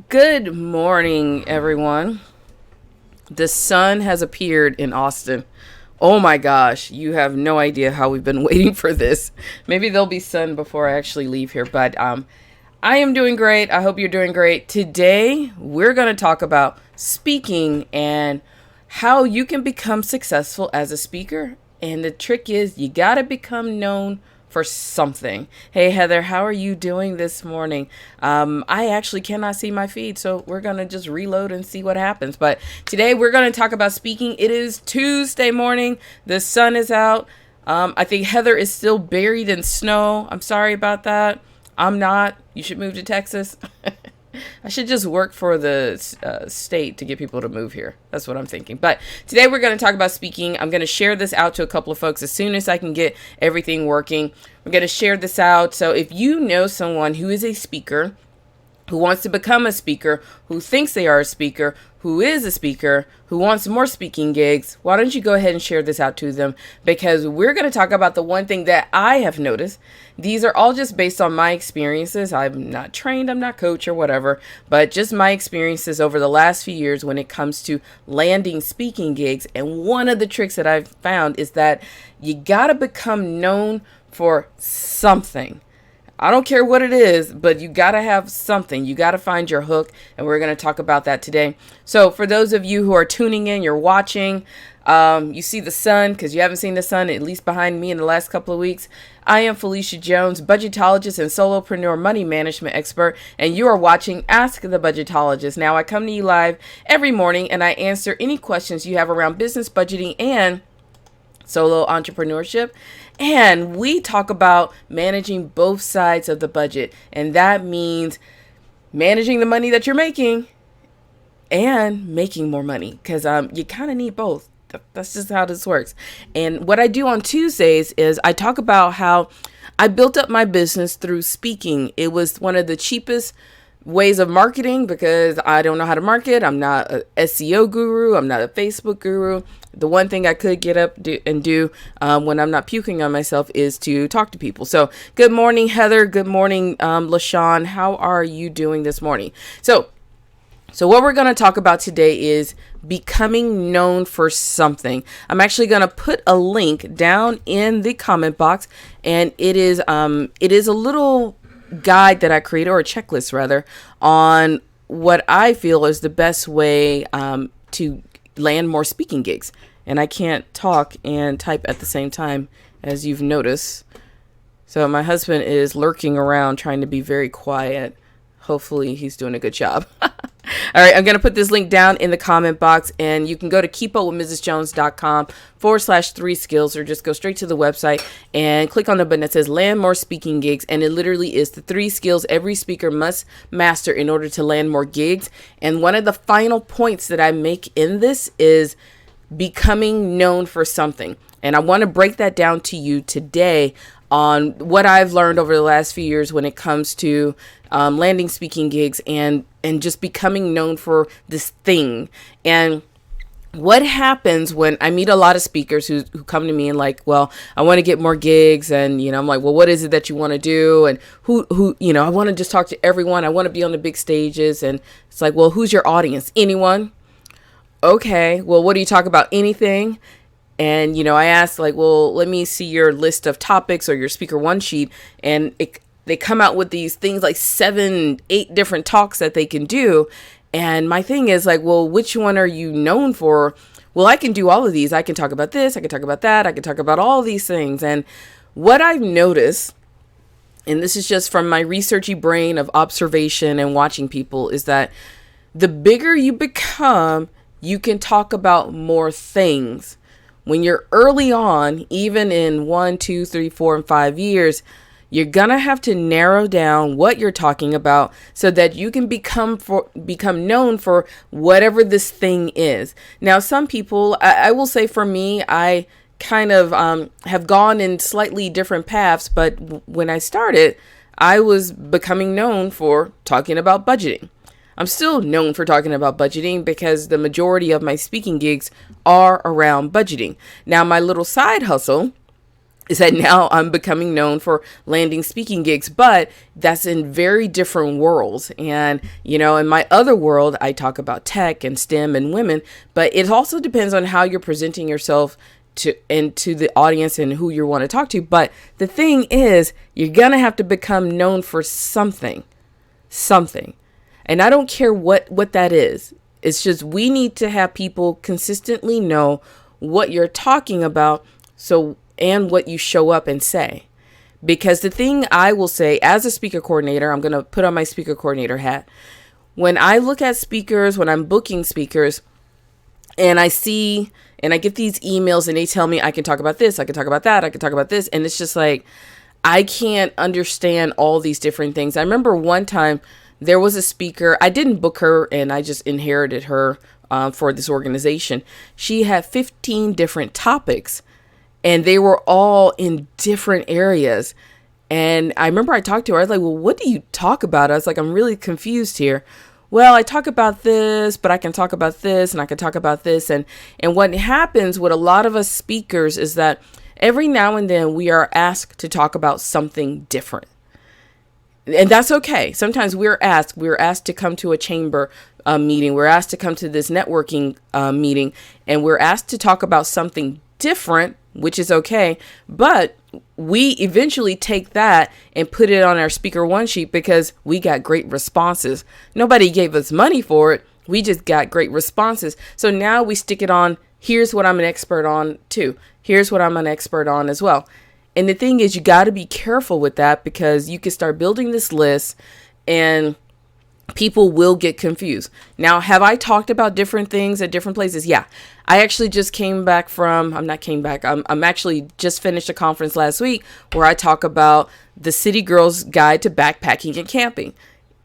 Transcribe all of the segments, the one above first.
Good morning, everyone. The sun has appeared in Austin. Oh my gosh, you have no idea how we've been waiting for this. Maybe there'll be sun before I actually leave here, but I am doing great. I hope you're doing great. Today, we're going to talk about speaking and how you can become successful as a speaker. And the trick is you got to become known for something. Hey, Heather, how are you doing this morning? I actually cannot see my feed, so we're going to just reload and see what happens. But today we're going to talk about speaking. It is Tuesday morning. The sun is out. I think Heather is still buried in snow. I'm sorry about that. I'm not. You should move to Texas. I should just work for the state to get people to move here. That's what I'm thinking. But today we're going to talk about speaking. I'm going to share this out to a couple of folks as soon as I can get everything working. We're going to share this out. So if you know someone who is a speaker, who wants to become a speaker, who thinks they are a speaker, who is a speaker, who wants more speaking gigs, why don't you go ahead and share this out to them? Because we're going to talk about the one thing that I have noticed. These are all just based on my experiences. I'm not trained, I'm not coach or whatever, but just my experiences over the last few years when it comes to landing speaking gigs. And one of the tricks that I've found is that you got to become known for something. I don't care what it is, but you got to have something. You got to find your hook, and we're going to talk about that today. So for those of you who are tuning in, you're watching, you see the sun because you haven't seen the sun, at least behind me in the last couple of weeks. I am Phylecia Jones, budgetologist and solopreneur money management expert, and you are watching Ask the Budgetologist. Now, I come to you live every morning, and I answer any questions you have around business, budgeting, and solo entrepreneurship. And we talk about managing both sides of the budget. And that means managing the money that you're making and making more money, because you kind of need both. That's just how this works. And what I do on Tuesdays is I talk about how I built up my business through speaking. It was one of the cheapest ways of marketing because I don't know how to market. I'm not a SEO guru. I'm not a Facebook guru. The one thing I could get up and do when I'm not puking on myself is to talk to people. So good morning, Heather. Good morning, LaShawn. How are you doing this morning? So what we're going to talk about today is becoming known for something. I'm actually going to put a link down in the comment box, and it is a little guide that I created, or a checklist rather, on what I feel is the best way to land more speaking gigs. And I can't talk and type at the same time, as you've noticed. So my husband is lurking around trying to be very quiet. Hopefully he's doing a good job. All right, I'm going to put this link down in the comment box, and you can go to keepupwithmrsjones.com/3 skills, or just go straight to the website and click on the button that says land more speaking gigs. And it literally is the 3 skills every speaker must master in order to land more gigs. And one of the final points that I make in this is becoming known for something. And I want to break that down to you today on what I've learned over the last few years when it comes to landing speaking gigs and just becoming known for this thing. And what happens when I meet a lot of speakers who come to me and like, well, I want to get more gigs. And, I'm like, well, what is it that you want to do? And who, I want to just talk to everyone. I want to be on the big stages. And it's like, well, who's your audience? Anyone? Okay. Well, what do you talk about? Anything? And, I asked like, well, let me see your list of topics or your speaker one sheet. And they come out with these things like 7, 8 different talks that they can do. And my thing is like, well, which one are you known for? Well, I can do all of these. I can talk about this. I can talk about that. I can talk about all these things. And what I've noticed, and this is just from my researchy brain of observation and watching people, is that the bigger you become, you can talk about more things. When you're early on, even in 1, 2, 3, 4, and 5 years, you're going to have to narrow down what you're talking about so that you can become known for whatever this thing is. Now, some people, I will say for me, I kind of have gone in slightly different paths, but when I started, I was becoming known for talking about budgeting. I'm still known for talking about budgeting because the majority of my speaking gigs are around budgeting. Now, my little side hustle is that now I'm becoming known for landing speaking gigs, but that's in very different worlds. And, in my other world, I talk about tech and STEM and women, but it also depends on how you're presenting yourself to the audience and who you want to talk to. But the thing is, you're going to have to become known for something. And I don't care what that is. It's just, we need to have people consistently know what you're talking about. And what you show up and say. Because the thing I will say as a speaker coordinator, I'm going to put on my speaker coordinator hat. When I look at speakers, when I'm booking speakers, and I get these emails and they tell me I can talk about this, I can talk about that, I can talk about this. And it's just like, I can't understand all these different things. I remember one time there was a speaker, I didn't book her and I just inherited her for this organization. She had 15 different topics. And they were all in different areas. And I remember I talked to her. I was like, well, what do you talk about? I was like, I'm really confused here. Well, I talk about this, but I can talk about this and I can talk about this. And what happens with a lot of us speakers is that every now and then we are asked to talk about something different. And that's okay. Sometimes we're asked to come to a chamber meeting. We're asked to come to this networking meeting, and we're asked to talk about something different, which is okay. But we eventually take that and put it on our speaker one sheet because we got great responses. Nobody gave us money for it. We just got great responses. So now we stick it on. Here's what I'm an expert on too. Here's what I'm an expert on as well. And the thing is, you got to be careful with that because you can start building this list and people will get confused. Now, have I talked about different things at different places? Yeah. I actually just I'm actually just finished a conference last week where I talk about the City Girl's Guide to Backpacking and Camping.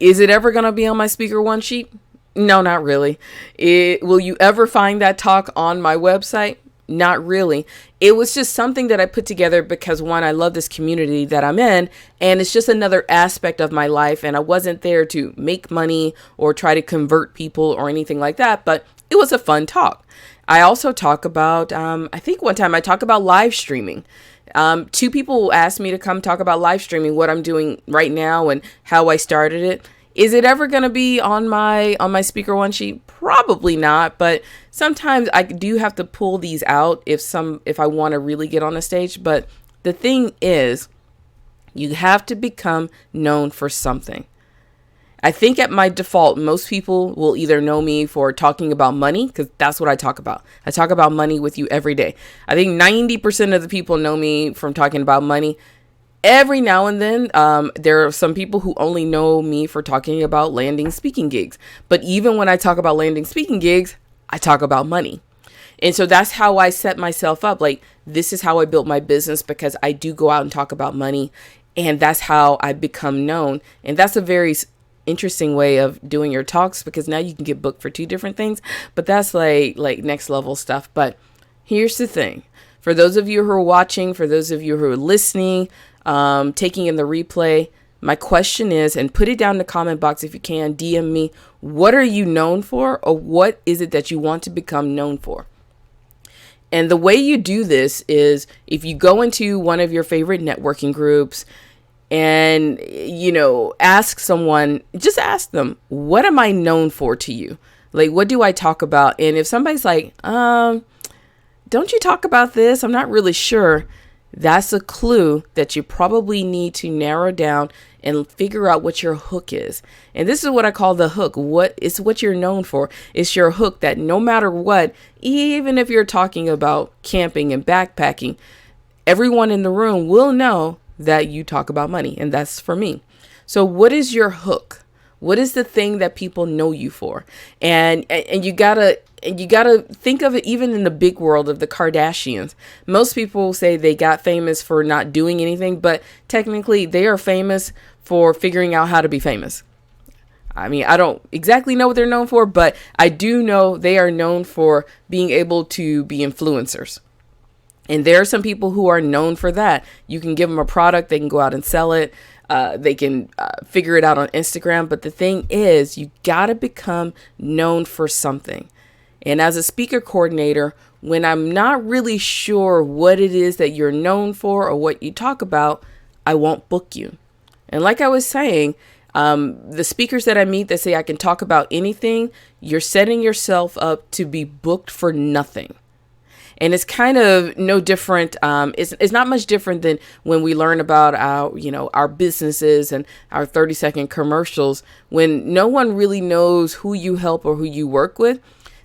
Is it ever going to be on my speaker one sheet? No, not really. Will you ever find that talk on my website? Not really. It was just something that I put together because, one, I love this community that I'm in, and it's just another aspect of my life. And I wasn't there to make money or try to convert people or anything like that, but it was a fun talk. I also talk about, I think one time I talked about live streaming. 2 people asked me to come talk about live streaming, what I'm doing right now and how I started it. Is it ever going to be on my speaker one sheet? Probably not, but sometimes I do have to pull these out if I want to really get on the stage. But the thing is, you have to become known for something. I think at my default, most people will either know me for talking about money, because that's what I talk about. I talk about money with you every day. I think 90% of the people know me from talking about money. Every now and then, there are some people who only know me for talking about landing speaking gigs. But even when I talk about landing speaking gigs, I talk about money. And so that's how I set myself up. Like, this is how I built my business, because I do go out and talk about money. And that's how I become known. And that's a very interesting way of doing your talks, because now you can get booked for 2 different things. But that's like next level stuff. But here's the thing. For those of you who are watching, for those of you who are listening, taking in the replay, my question is, and put it down in the comment box if you can, DM me, what are you known for, or what is it that you want to become known for? And the way you do this is if you go into one of your favorite networking groups and, ask someone, just ask them, what am I known for to you? Like, what do I talk about? And if somebody's like, don't you talk about this? I'm not really sure. That's a clue that you probably need to narrow down and figure out what your hook is. And this is what I call the hook. It's what you're known for. It's your hook that no matter what, even if you're talking about camping and backpacking, everyone in the room will know that you talk about money. And that's for me. So what is your hook? What is the thing that people know you for? And you gotta think of it even in the big world of the Kardashians. Most people say they got famous for not doing anything, but technically they are famous for figuring out how to be famous. I mean, I don't exactly know what they're known for, but I do know they are known for being able to be influencers. And there are some people who are known for that. You can give them a product, they can go out and sell it. They can figure it out on Instagram. But the thing is, you got to become known for something. And as a speaker coordinator, when I'm not really sure what it is that you're known for or what you talk about, I won't book you. And like I was saying, the speakers that I meet that say I can talk about anything, you're setting yourself up to be booked for nothing. And it's kind of no different. It's not much different than when we learn about our businesses and our 30-second commercials. When no one really knows who you help or who you work with,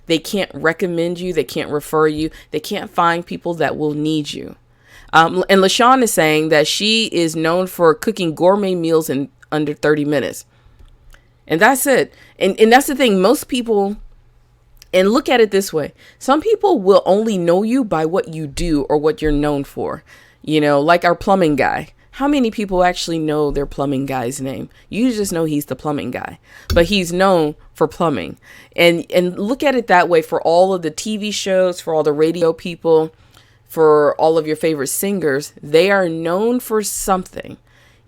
they can't recommend you. They can't refer you. They can't find people that will need you. And LaShawn is saying that she is known for cooking gourmet meals in under 30 minutes. And that's it. And that's the thing. Most people, and look at it this way. Some people will only know you by what you do or what you're known for. Like our plumbing guy. How many people actually know their plumbing guy's name? You just know he's the plumbing guy, but he's known for plumbing. And look at it that way for all of the TV shows, for all the radio people, for all of your favorite singers. They are known for something,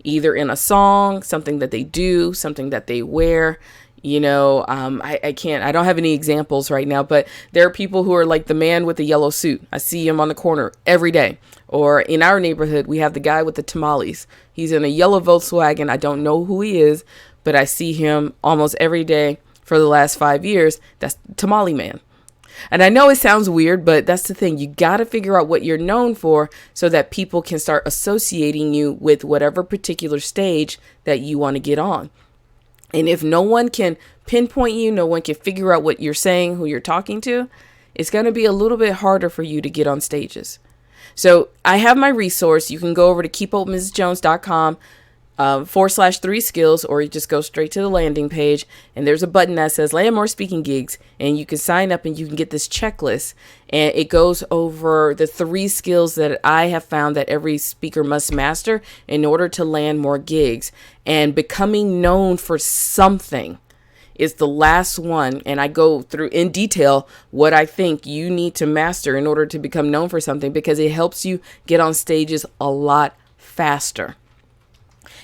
either in a song, something that they do, something that they wear. I don't have any examples right now, but there are people who are like the man with the yellow suit. I see him on the corner every day. Or in our neighborhood, we have the guy with the tamales. He's in a yellow Volkswagen. I don't know who he is, but I see him almost every day for the last 5 years. That's the tamale man. And I know it sounds weird, but that's the thing. You got to figure out what you're known for so that people can start associating you with whatever particular stage that you want to get on. And if no one can pinpoint you, no one can figure out what you're saying, who you're talking to, it's going to be a little bit harder for you to get on stages. So I have my resource. You can go over to keepupwithmrsjones.com /3 skills, or you just go straight to the landing page and there's a button that says land more speaking gigs, and you can sign up and you can get this checklist, and it goes over the 3 skills that I have found that every speaker must master in order to land more gigs. And becoming known for something is the last one. And I go through in detail what I think you need to master in order to become known for something, because it helps you get on stages a lot faster.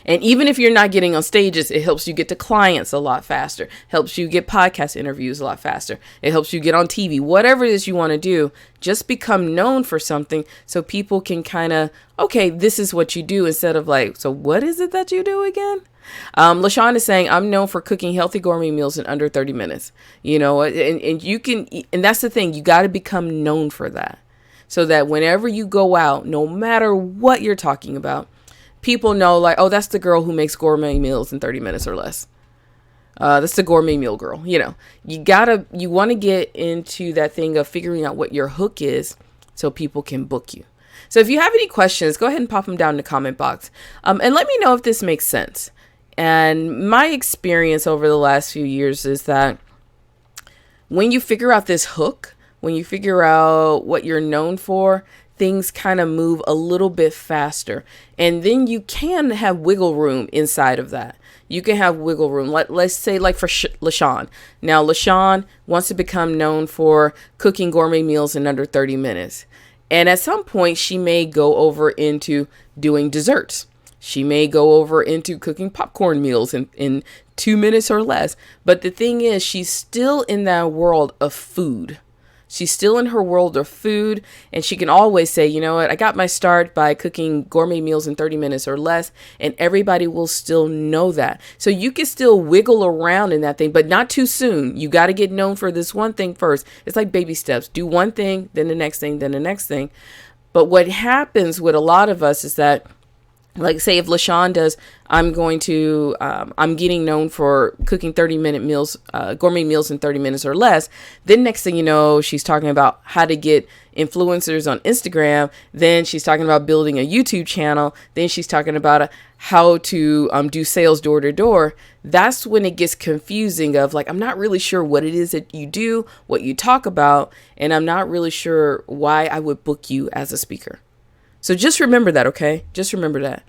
And even if you're not getting on stages, it helps you get to clients a lot faster, helps you get podcast interviews a lot faster. It helps you get on TV, whatever it is you want to do. Just become known for something so people can kind of, okay, this is what you do, instead of like, so what is it that you do again? LaShawn is saying, I'm known for cooking healthy gourmet meals in under 30 minutes, and you can, and that's the thing. You got to become known for that so that whenever you go out, no matter what you're talking about, people know, like, oh, that's the girl who makes gourmet meals in 30 minutes or less. That's the gourmet meal girl. You want to get into that thing of figuring out what your hook is so people can book you. So if you have any questions, go ahead and pop them down in the comment box. And let me know if this makes sense. And my experience over the last few years is that when you figure out this hook, when you figure out what you're known for, things kind of move a little bit faster. And then you can have wiggle room inside of that. You can have wiggle room. Let's say like for LaShawn. Now, LaShawn wants to become known for cooking gourmet meals in under 30 minutes. And at some point, she may go over into doing desserts. She may go over into cooking popcorn meals in 2 minutes or less. But the thing is, she's still in that world of food. She's still in her world of food, and she can always say, you know what, I got my start by cooking gourmet meals in 30 minutes or less, and everybody will still know that. So you can still wiggle around in that thing, but not too soon. You got to get known for this one thing first. It's like baby steps. Do one thing, then the next thing, then the next thing. But what happens with a lot of us is that, like, say if LaShawn does, I'm getting known for cooking 30-minute meals, gourmet meals in 30 minutes or less. Then next thing you know, she's talking about how to get influencers on Instagram. Then she's talking about building a YouTube channel. Then she's talking about how to do sales door to door. That's when it gets confusing of like, I'm not really sure what it is that you do, what you talk about, and I'm not really sure why I would book you as a speaker. So just remember that, okay? Just remember that.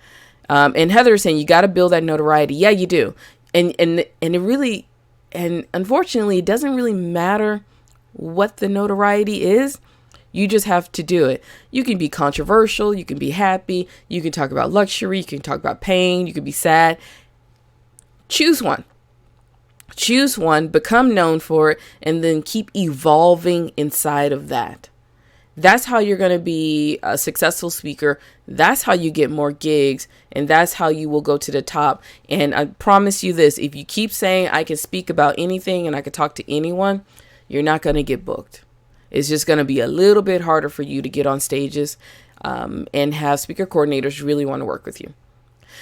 And Heather is saying you got to build that notoriety. Yeah, you do. And it really, and unfortunately, it doesn't really matter what the notoriety is. You just have to do it. You can be controversial. You can be happy. You can talk about luxury. You can talk about pain. You can be sad. Choose one. Choose one, become known for it, and then keep evolving inside of that. That's how you're going to be a successful speaker. That's how you get more gigs, and that's how you will go to the top. And I promise you this, if you keep saying I can speak about anything and I can talk to anyone, you're not going to get booked. It's just going to be a little bit harder for you to get on stages and have speaker coordinators really want to work with you.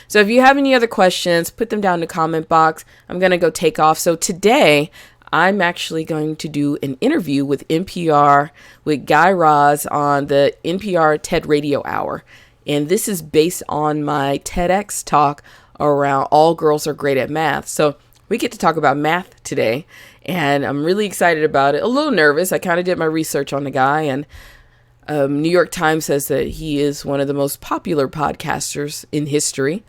So if you have any other questions, put them down in the comment box. I'm going to go take off. So today, I'm actually going to do an interview with NPR, with Guy Raz on the NPR TED Radio Hour. And this is based on my TEDx talk around all girls are great at math. So we get to talk about math today, and I'm really excited about it. A little nervous. I kind of did my research on the guy, and New York Times says that he is one of the most popular podcasters in history.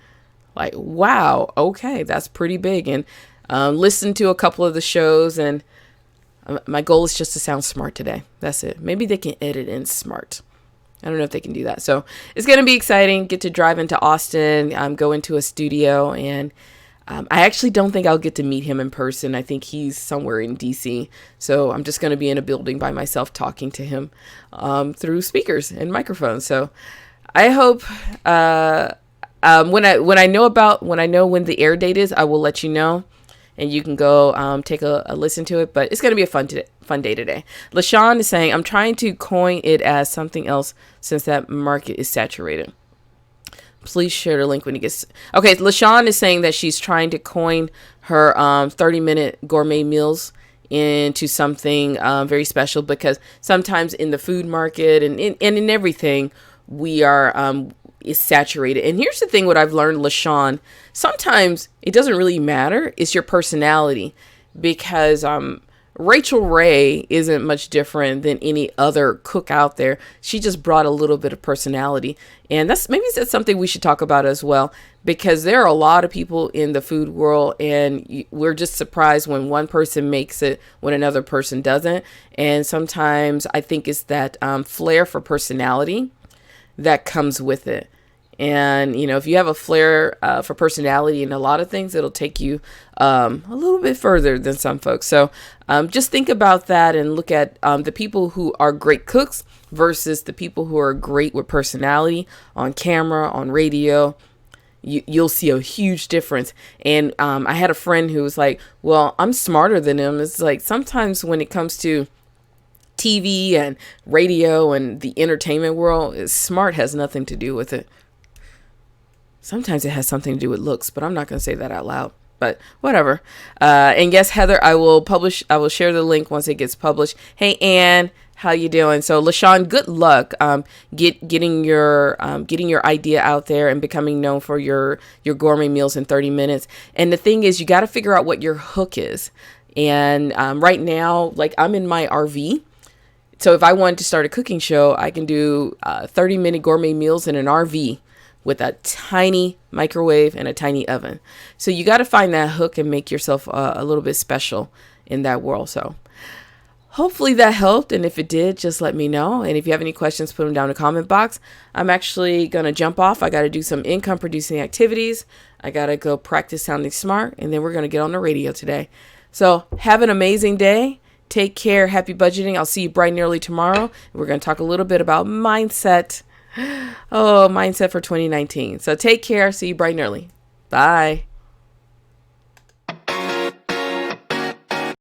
Like, wow, okay, that's pretty big. And listen to a couple of the shows, and my goal is just to sound smart today. That's it. Maybe they can edit in smart. I don't know if they can do that. So it's going to be exciting. Get to drive into Austin, go into a studio, and I actually don't think I'll get to meet him in person. I think he's somewhere in DC. So I'm just going to be in a building by myself talking to him through speakers and microphones. So I hope when I know when the air date is, I will let you know, and you can go take a listen to it. But it's going to be a fun day today. LaShawn is saying, I'm trying to coin it as something else since that market is saturated. Please share the link when it gets... Okay, LaShawn is saying that she's trying to coin her 30-minute gourmet meals into something very special, because sometimes in the food market and in everything, we are is saturated. And here's the thing, what I've learned, LaShawn, sometimes it doesn't really matter. It's your personality, because Rachel Ray isn't much different than any other cook out there. She just brought a little bit of personality. And that's something we should talk about as well, because there are a lot of people in the food world, and we're just surprised when one person makes it when another person doesn't. And sometimes I think it's that flair for personality that comes with it. And, if you have a flair for personality in a lot of things, it'll take you a little bit further than some folks. So just think about that and look at the people who are great cooks versus the people who are great with personality on camera, on radio. You'll see a huge difference. And I had a friend who was like, well, I'm smarter than him. It's like sometimes when it comes to TV and radio and the entertainment world, smart has nothing to do with it. Sometimes it has something to do with looks, but I'm not going to say that out loud, but whatever. And yes, Heather, I will share the link once it gets published. Hey, Ann, how you doing? So LaShawn, good luck getting your idea out there and becoming known for your gourmet meals in 30 minutes. And the thing is, you got to figure out what your hook is. And right now, like, I'm in my RV. So if I wanted to start a cooking show, I can do 30-minute gourmet meals in an RV with a tiny microwave and a tiny oven. So you got to find that hook and make yourself a little bit special in that world. So hopefully that helped. And if it did, just let me know. And if you have any questions, put them down in the comment box. I'm actually going to jump off. I got to do some income producing activities. I got to go practice sounding smart. And then we're going to get on the radio today. So have an amazing day. Take care. Happy budgeting. I'll see you bright and early tomorrow. We're going to talk a little bit about mindset. Mindset for 2019. So take care. See you bright and early. Bye.